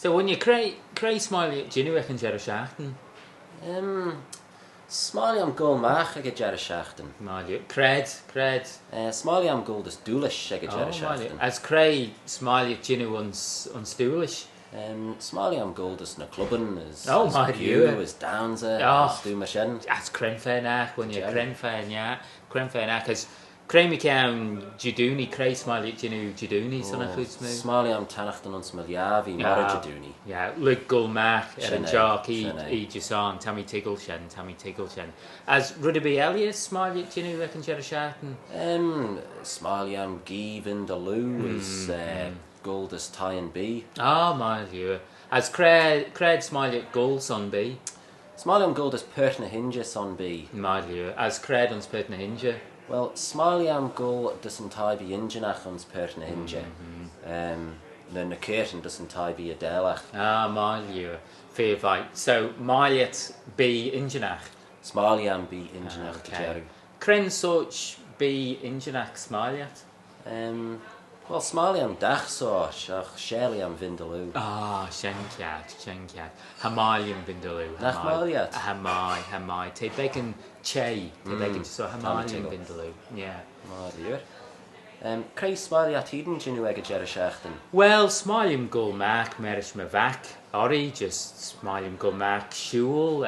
So when you cray smiley, do you know can ger shachten? Smiley am goal mach ag ger shachten. Smiley, cred. Smiley am goal des doelish ag ger shachten. As cray smiley, do you know ons stoolish? Smiley am goal des na clubben is. Is Downsa. Do machine. As crenfenach when you crenfenach as Cray can Juduni, Cray Smiley, Juduni, son of Foods Move. Smiley am Tanachton on Smilyavi, Mara Juduni. Yeah, Luke Gulmach, Erin Jock, Jason, Tammy Tiggleshen. As Rudderby Elias, Smiley, reckon Jerry Smiley am Given the Loo is Gold as Tie and B. My view. As Cred Smiley Gold on B. Smiley am Gold as Pertna Hinge on B. My view. As Cred on Pertna Hinge. Well, Smiley am goal doesn't tie be Ingenach ons Pertna Hinge. Na Curtin doesn't tie be Adelach. My view. Fair fight. So, Maliet be Ingenach. Smiley am be Ingenach. Okay. Cren Soch be Ingenach Smileyet? Well, Smiley am Dach Soch, Shirley am Vindaloo. Shenkiat. Hamalian Vindaloo. Nach Maliet? Hamai. Te bacon Che. Te bacon so Hamalian Vindaloo. Yeah. Dear. Cray Smiley at Eden, Jinu Ega Jerishachton? Well, Smiley go Mac, Merish Mavak. Ori, just Smiley go Mac Shul.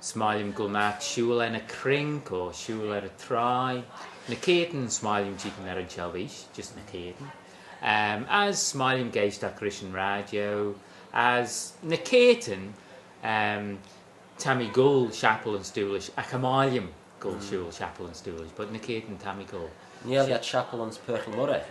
Smiley go Mac Shul and a crink or Shul and a try. Nakaten Smiley Jeeping there in Chelvish, just Nakaten. As Smiley Gage Christian Radio, as Nakaten, Tammy Gull, Chapel and Stoolish, a Camalium Gull Shul, Chapel and Stoolish, but Nakaten Tammy Gull. Nearly at Chapel and Pertle Murray.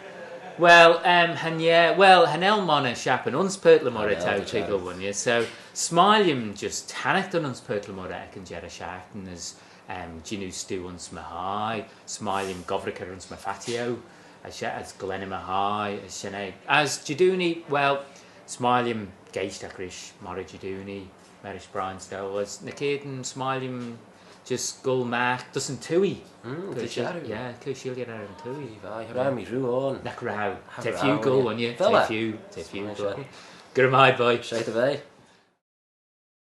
Well, Hanel Mona Chapel, uns Pertle Murray Tau Tiggle one, yeah. So Smiley just Tannicked on uns Pertle Murray, and Jerry Shafton as Ginu Stew on Smahai, Smiling Govrica on Smafatio, as Glenna Mahai, as Shane, as Jaduni, well, Smiling Geistakrish, Mara Jaduni, Marish Brian Stow, as Nakaden, Smiling just Gull Mac, doesn't Tui. Yeah, Kushil get out of Tui. Rami Ruon. Nakrao. Te few Gull on you. Te few. Good night, boy. Straight away.